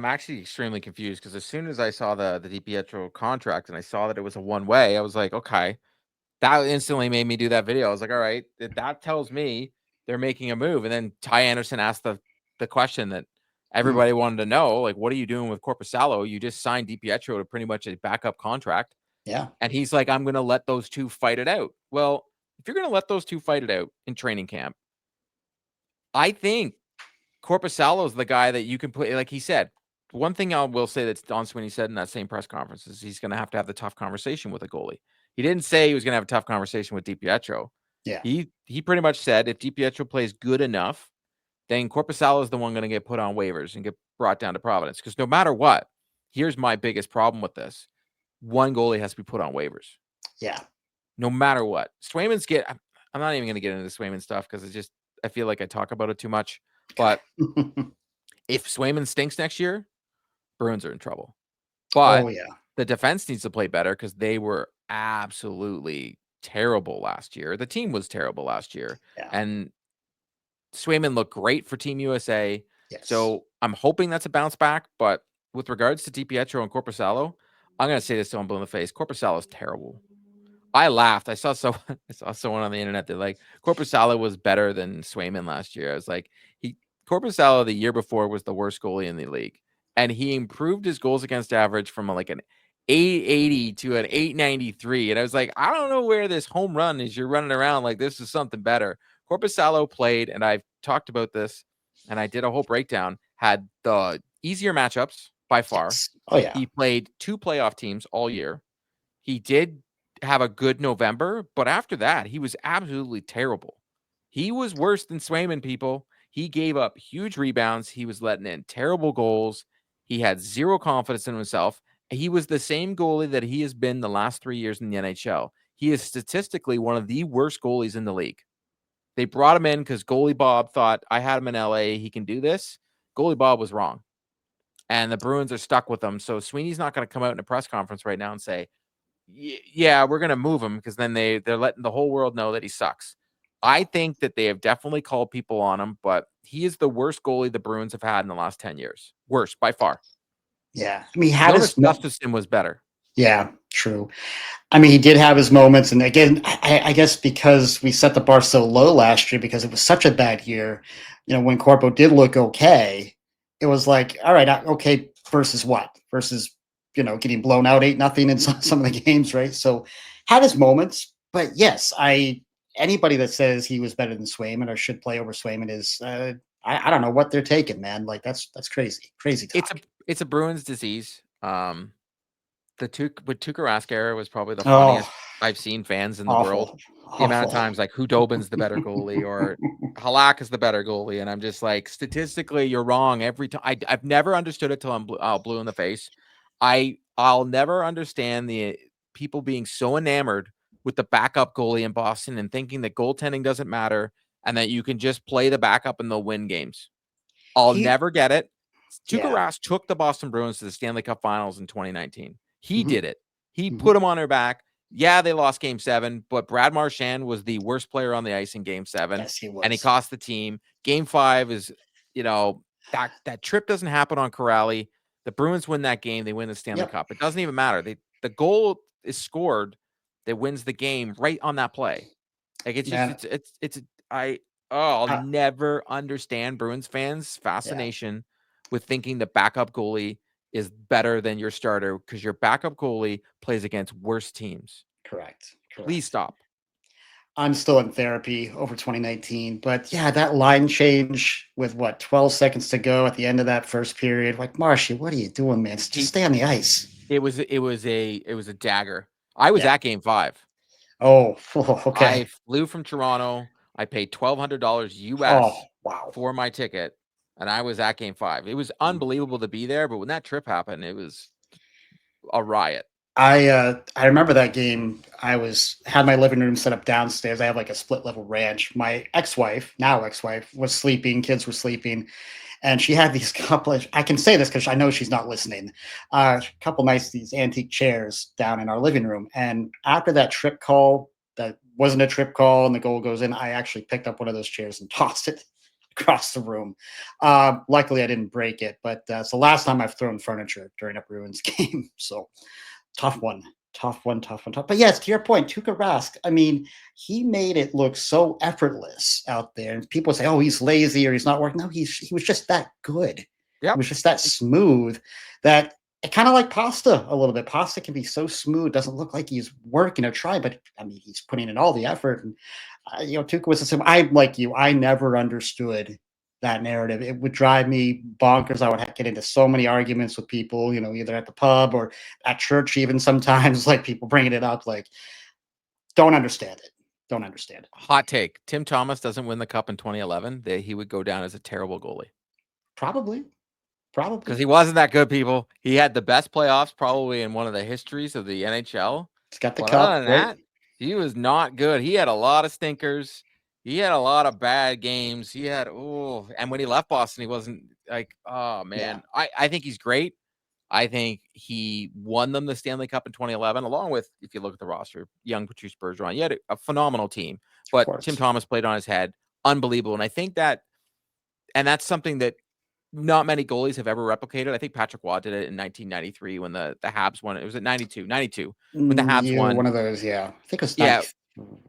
Speaker 2: actually extremely confused because as soon as I saw the DiPietro contract and I saw that it was a one-way, I was like, okay. That instantly made me do that video. I was like, all right, that tells me they're making a move. And then Ty Andersen asked the question that everybody wanted to know, like, what are you doing with Korpisalo? You just signed DiPietro to pretty much a backup contract.
Speaker 1: Yeah.
Speaker 2: And he's like, I'm going to let those two fight it out. Well, if you're going to let those two fight it out in training camp, I think Korpisalo is the guy that you can put, like he said. One thing I will say that Don Sweeney said in that same press conference is he's going to have the tough conversation with a goalie. He didn't say he was going to have a tough conversation with DiPietro.
Speaker 1: Yeah.
Speaker 2: He pretty much said if DiPietro plays good enough, then Korpisalo is the one going to get put on waivers and get brought down to Providence. Because no matter what, here's my biggest problem with this. One goalie has to be put on waivers.
Speaker 1: Yeah.
Speaker 2: No matter what. Swayman's I'm not even going to get into the Swayman stuff because it's just, I feel like I talk about it too much. But if Swayman stinks next year, Bruins are in trouble. But the defense needs to play better because they were absolutely terrible last year. The team was terrible last year.
Speaker 1: Yeah.
Speaker 2: And Swayman looked great for Team USA.
Speaker 1: Yes.
Speaker 2: So I'm hoping that's a bounce back. But with regards to DiPietro and Korpisalo, I'm going to say this to him in the face. Korpisalo is terrible. I laughed. I saw someone on the internet that like Korpisalo was better than Swayman last year. I was like, Korpisalo the year before was the worst goalie in the league. And he improved his goals against average from like an 880 to an 893. And I was like, I don't know where this home run is. You're running around like this is something better. Korpisalo played, and I've talked about this, and I did a whole breakdown, had the easier matchups by far.
Speaker 1: Yes. Oh, yeah.
Speaker 2: He played 2 playoff teams all year. He did have a good November, but after that, he was absolutely terrible. He was worse than Swayman, people. He gave up huge rebounds. He was letting in terrible goals. He had zero confidence in himself. He was the same goalie that he has been the last 3 years in the NHL. He is statistically one of the worst goalies in the league. They brought him in because goalie Bob thought, I had him in LA. He can do this. Goalie Bob was wrong. And the Bruins are stuck with him. So Sweeney's not going to come out in a press conference right now and say, yeah, we're going to move him, because then they're letting the whole world know that he sucks. I think that they have definitely called people on him, but he is the worst goalie the Bruins have had in the last 10 years. Worst by far.
Speaker 1: Yeah. I mean, he had
Speaker 2: Joonas
Speaker 1: his
Speaker 2: Gustafsson was better.
Speaker 1: Yeah, true. I mean, he did have his moments, and again, I guess because we set the bar so low last year because it was such a bad year, when Corpo did look okay, it was like, all right, okay, versus what? Versus, getting blown out 8-0 in some of the games, right? So had his moments, but yes, anybody that says he was better than Swayman or should play over Swayman is, I don't know what they're taking, man. Like that's crazy talk.
Speaker 2: It's a Bruins disease. The Tuukka Rask era was probably the
Speaker 1: Oh,
Speaker 2: funniest I've seen fans in the world.
Speaker 1: awful,
Speaker 2: The amount of
Speaker 1: awful.
Speaker 2: times, like, Hudobin's the better goalie or Halak is the better goalie, and I'm just like, statistically, you're wrong every time. I've never understood it till I'm blue in the face. I'll never understand the people being so enamored with the backup goalie in Boston and thinking that goaltending doesn't matter and that you can just play the backup and they'll win games. I'll
Speaker 1: He,
Speaker 2: never get it. Tuukka
Speaker 1: yeah.
Speaker 2: Rask took the Boston Bruins to the Stanley Cup Finals in 2019. He
Speaker 1: Mhm,
Speaker 2: did it. He
Speaker 1: mhm.
Speaker 2: put them on their back. Yeah, they lost Game 7, but Brad Marchand was the worst player on the ice in Game 7,
Speaker 1: Yes, he
Speaker 2: and he
Speaker 1: was.
Speaker 2: cost the team. Game 5 is, that trip doesn't happen on Kuraly. The Bruins win that game. They win the Stanley
Speaker 1: Yep,
Speaker 2: Cup. It doesn't even matter. The goal is scored that wins the game right on that play. Like, it's just
Speaker 1: man.
Speaker 2: I'll
Speaker 1: Uh,
Speaker 2: never understand Bruins fans'
Speaker 1: yeah,
Speaker 2: fascination with thinking the backup goalie is better than your starter because your backup goalie plays against worse teams.
Speaker 1: correct,
Speaker 2: Please
Speaker 1: correct.
Speaker 2: stop.
Speaker 1: I'm still in therapy over 2019, but yeah, that line change with what 12 seconds to go at the end of that first period, like Marshy, what are you doing, man? Just
Speaker 2: He
Speaker 1: stay on the ice.
Speaker 2: it was a dagger. I was
Speaker 1: Yeah.
Speaker 2: at Game 5.
Speaker 1: Oh,
Speaker 2: I
Speaker 1: okay.
Speaker 2: flew from Toronto. I paid $1,200
Speaker 1: Oh,
Speaker 2: US
Speaker 1: wow.
Speaker 2: for my ticket, and I was at Game 5. It was
Speaker 1: Mm.
Speaker 2: unbelievable to be there, but when that trip happened, it was a riot.
Speaker 1: I remember that game. Had my living room set up downstairs. I have like a split level ranch. My ex-wife, now ex-wife, was sleeping, kids were sleeping, and she had these couple of, I can say this because I know she's not listening, couple nice these antique chairs down in our living room. And after that trip call that wasn't a trip call and the goal goes in, I actually picked up one of those chairs and tossed it across the room. Luckily I didn't break it, but it's the last time I've thrown furniture during a Bruins game. So tough one. Tough one, tough one, tough. But yes, to your point, Tuukka Rask, I mean, he made it look so effortless out there. And people say, oh, he's lazy or he's not working. No, he was just that good. He
Speaker 2: Yep.
Speaker 1: was just that smooth that it kind of like Pasta a little bit. Pasta can be so smooth, doesn't look like he's working or trying, but I mean, he's putting in all the effort. And, Tuukka was the same. Like you, I never understood that narrative. It would drive me bonkers. I would get into so many arguments with people, either at the pub or at church, even sometimes, like people bringing it up, like, don't understand it. Don't understand it.
Speaker 2: Hot take. Tim Thomas doesn't win the cup in 2011. He would go down as a terrible goalie
Speaker 1: Probably,
Speaker 2: because
Speaker 1: probably.
Speaker 2: he wasn't that good, people. He had the best playoffs probably in one of the histories of the NHL.
Speaker 1: He's got the
Speaker 2: But other
Speaker 1: cup,
Speaker 2: than
Speaker 1: right?
Speaker 2: that, he was not good. He had a lot of stinkers. He had a lot of bad games. And when he left Boston, he wasn't like, oh
Speaker 1: Yeah,
Speaker 2: man. I think he's great. I think he won them the Stanley Cup in 2011, along with, if you look at the roster, young Patrice Bergeron. He had a phenomenal team,
Speaker 1: of
Speaker 2: but Tim
Speaker 1: course.
Speaker 2: Thomas played on his head. Unbelievable. And I think that's something that not many goalies have ever replicated. I think Patrick Waugh did it in 1993 when the Habs won. It was at 92 when the Habs
Speaker 1: You
Speaker 2: won.
Speaker 1: one of those, yeah. I think it was
Speaker 2: Yeah.
Speaker 1: 90.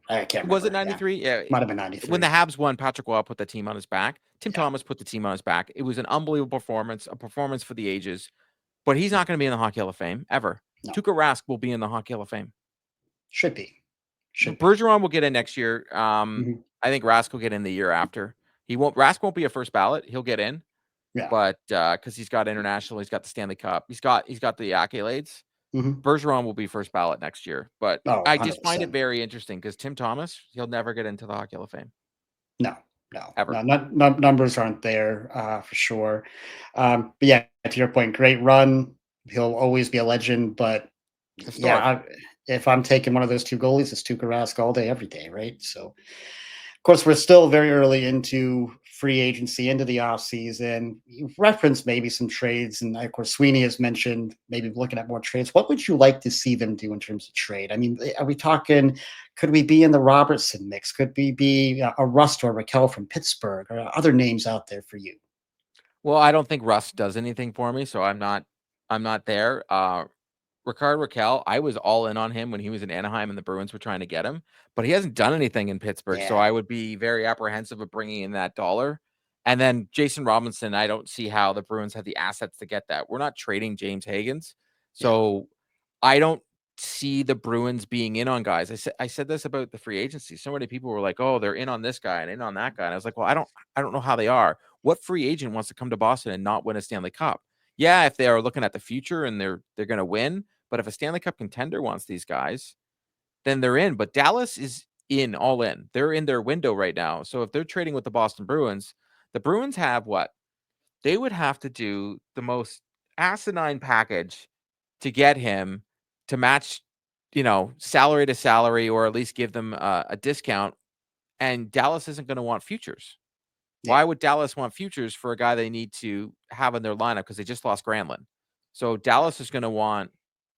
Speaker 1: I can't
Speaker 2: Was it
Speaker 1: remember. Yeah,
Speaker 2: 93? Yeah.
Speaker 1: might have been
Speaker 2: When the
Speaker 1: 93.
Speaker 2: Habs won, Patrick Waugh put the team on his back. Tim
Speaker 1: Yeah,
Speaker 2: Thomas put the team on his back. It was an unbelievable performance, a performance for the ages. But he's not going to be in the Hockey Hall of Fame ever.
Speaker 1: no,
Speaker 2: Tuukka Rask will be in the Hockey Hall of Fame.
Speaker 1: should be, should be.
Speaker 2: Bergeron will get in next year.
Speaker 1: Mhm.
Speaker 2: I think Rask will get in the year after. Rask won't be a first ballot. He'll get in,
Speaker 1: Yeah.
Speaker 2: but because he's got international, he's got the Stanley Cup, he's got the accolades.
Speaker 1: Mhm.
Speaker 2: Bergeron will be first ballot next year. But
Speaker 1: Oh,
Speaker 2: I just find it
Speaker 1: 100%.
Speaker 2: very interesting because Tim Thomas, he'll never get into the Hockey Hall of Fame.
Speaker 1: No, no,
Speaker 2: ever.
Speaker 1: no, numbers aren't there for sure. But yeah, to your point, great run. He'll always be a legend. But yeah,
Speaker 2: Historic.
Speaker 1: if I'm taking one of those two goalies, it's Tuukka Rask all day, every day, right? So of course, we're still very early into free agency, into the offseason. You referenced maybe some trades, and of course, Sweeney has mentioned maybe looking at more trades. What would you like to see them do in terms of trade? I mean, are we talking? Could we be in the Robertson mix? Could we be a Rust or Raquel from Pittsburgh, or other names out there for you?
Speaker 2: Well, I don't think Russ does anything for me, so I'm not there. Rickard Raquel, I was all in on him when he was in Anaheim and the Bruins were trying to get him, but he hasn't done anything in Pittsburgh, so
Speaker 1: Yeah,
Speaker 2: I would be very apprehensive of bringing in that dollar. And then Jason Robinson, I don't see how the Bruins have the assets to get that. We're not trading James Hagens,
Speaker 1: yeah,
Speaker 2: so I don't see the Bruins being in on guys. I said this about the free agency. So many people were like, "Oh, they're in on this guy and in on that guy." And I was like, "Well, I don't know how they are. What free agent wants to come to Boston and not win a Stanley Cup? Yeah, if they are looking at the future and they're going to win, but if a Stanley Cup contender wants these guys, then they're in. But Dallas is in, all in. They're in their window right now. So if they're trading with the Bruins have what? They would have to do the most asinine package to get him to match, salary to salary, or at least give them a discount. And Dallas isn't going to want futures.
Speaker 1: yeah.
Speaker 2: Why would Dallas want futures for a guy they need to have in their lineup because they just lost Granlund? So Dallas is going to want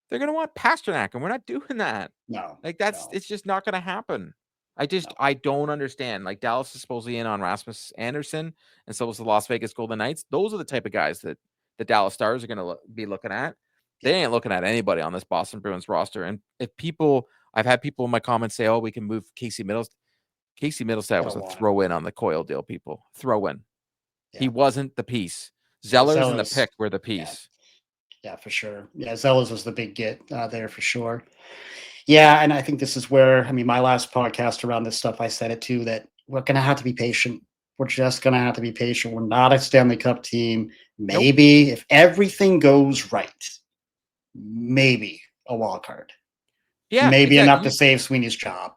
Speaker 2: they're going to want Pasternak, and we're not doing that.
Speaker 1: No,
Speaker 2: Like
Speaker 1: no,
Speaker 2: it's just not going to happen.
Speaker 1: no.
Speaker 2: I don't understand. Like Dallas is supposedly in on Rasmus Andersen, and so is the Las Vegas Golden Knights. Those are the type of guys that the Dallas Stars are going to be looking at. They
Speaker 1: Yeah,
Speaker 2: ain't looking at anybody on this Boston Bruins roster. And I've had people in my comments say, "Oh, we can move Casey Middleton." Casey
Speaker 1: I
Speaker 2: Middleton was
Speaker 1: don't
Speaker 2: a
Speaker 1: want him.
Speaker 2: throw in on the Coyle deal. People throw in. He
Speaker 1: Yeah,
Speaker 2: wasn't the piece.
Speaker 1: yeah.
Speaker 2: Zellers and the
Speaker 1: Zellers.
Speaker 2: pick were the
Speaker 1: Yeah,
Speaker 2: piece.
Speaker 1: yeah, for sure. Yeah, Zellers was the big get there for sure. Yeah, and I think this is where, I mean, my last podcast around this stuff, I said it too, that we're going to have to be patient. We're just going to have to be patient. We're not a Stanley Cup team.
Speaker 2: Nope.
Speaker 1: Maybe if everything goes right, maybe a wild card.
Speaker 2: Yeah,
Speaker 1: Maybe enough to
Speaker 2: exactly.
Speaker 1: save Sweeney's job.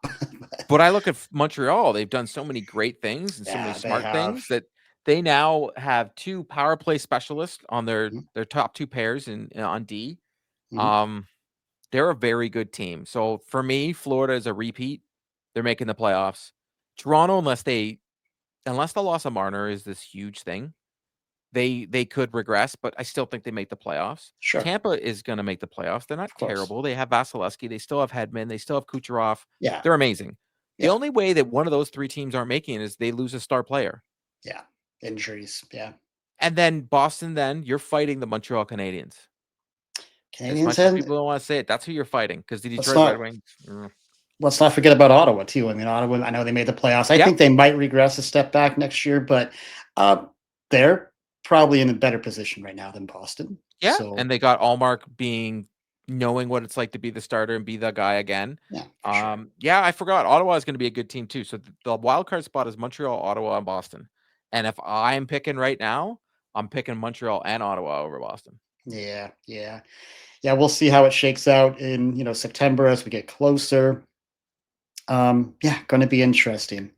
Speaker 2: But I look at Montreal, they've done so many great things and so many
Speaker 1: Yeah, they
Speaker 2: smart
Speaker 1: have.
Speaker 2: things that they now have 2 power play specialists on
Speaker 1: Mhm,
Speaker 2: their top 2 pairs in on D.
Speaker 1: mhm.
Speaker 2: Um, they're a very good team. So for me, Florida is a repeat. They're making the playoffs. Toronto, unless the loss of Marner is this huge thing, they could regress, but I still think they make the playoffs.
Speaker 1: Sure,
Speaker 2: Tampa is gonna make the playoffs. They're not
Speaker 1: of course.
Speaker 2: terrible. They have Vasilevsky, they still have Hedman, they still have Kucherov.
Speaker 1: Yeah,
Speaker 2: They're amazing. The
Speaker 1: yeah,
Speaker 2: only way that one of those 3 teams aren't making it is they lose a star player.
Speaker 1: yeah. Injuries. Yeah.
Speaker 2: And then Boston, then you're fighting the Montreal Canadiens. As
Speaker 1: Canadians
Speaker 2: much as
Speaker 1: and
Speaker 2: people don't want to say it, that's who you're fighting because the
Speaker 1: let's
Speaker 2: Detroit Red
Speaker 1: not
Speaker 2: Wings.
Speaker 1: let's not forget about Ottawa too. I mean, Ottawa, I know they made the playoffs. I
Speaker 2: Yep.
Speaker 1: think they might regress a step back next year, but uh, they're probably in a better position right now than Boston.
Speaker 2: Yeah.
Speaker 1: So
Speaker 2: And they got Allmark knowing what it's like to be the starter and be the guy again.
Speaker 1: yeah, for sure.
Speaker 2: Yeah, I forgot. Ottawa is going to be a good team too. So the wild card spot is Montreal, Ottawa, and Boston. And if I'm picking right now, I'm picking Montreal and Ottawa over Boston.
Speaker 1: Yeah, yeah, yeah. We'll see how it shakes out in September as we get closer. Yeah, going to be interesting.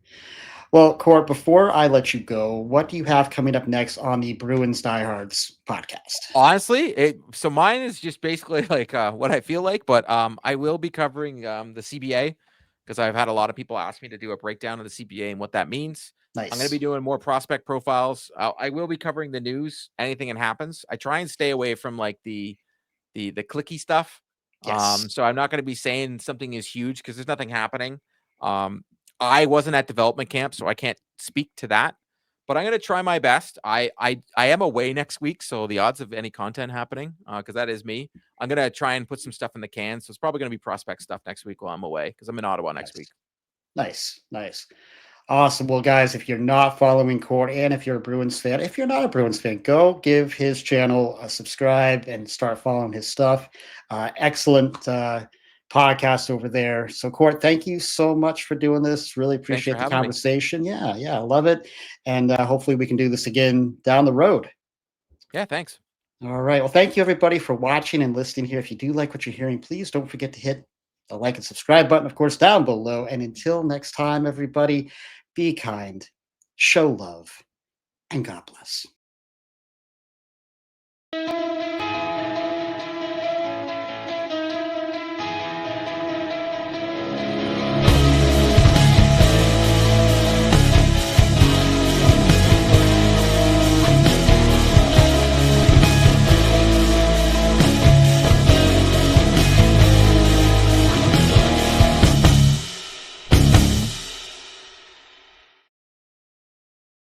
Speaker 1: Well, Court, before I let you go, what do you have coming up next on the Bruins Diehards podcast?
Speaker 2: Honestly, so mine is just basically like what I feel like, but I will be covering the CBA because I've had a lot of people ask me to do a breakdown of the CBA and what that means. I'm going to be
Speaker 1: Nice.
Speaker 2: doing more prospect profiles. I will be covering the news, anything that happens. I try and stay away from like the clicky stuff.
Speaker 1: Yes.
Speaker 2: So I'm not going to be saying something is huge because there's nothing happening. Um, I wasn't at development camp, so I can't speak to that. But I'm going to try my best. I am away next week, so the odds of any content happening, because that is me. I'm going to try and put some stuff in the can. So it's probably going to be prospect stuff next week while I'm away because I'm in Ottawa next week.
Speaker 1: Nice. Nice. Nice. Awesome. Well, guys, if you're not following Court and if you're a Bruins fan, if you're not a Bruins fan, go give his channel a subscribe and start following his stuff. Excellent podcast over there. So, Court, thank you so much for doing this. Really
Speaker 2: Thanks for
Speaker 1: appreciate the
Speaker 2: having me.
Speaker 1: conversation. Yeah, yeah, I love it. And hopefully we can do this again down the road.
Speaker 2: Yeah, thanks.
Speaker 1: All right. Well, thank you, everybody, for watching and listening here. If you do like what you're hearing, please don't forget to hit the like and subscribe button, of course, down below. And until next time, everybody, be kind, show love, and God bless.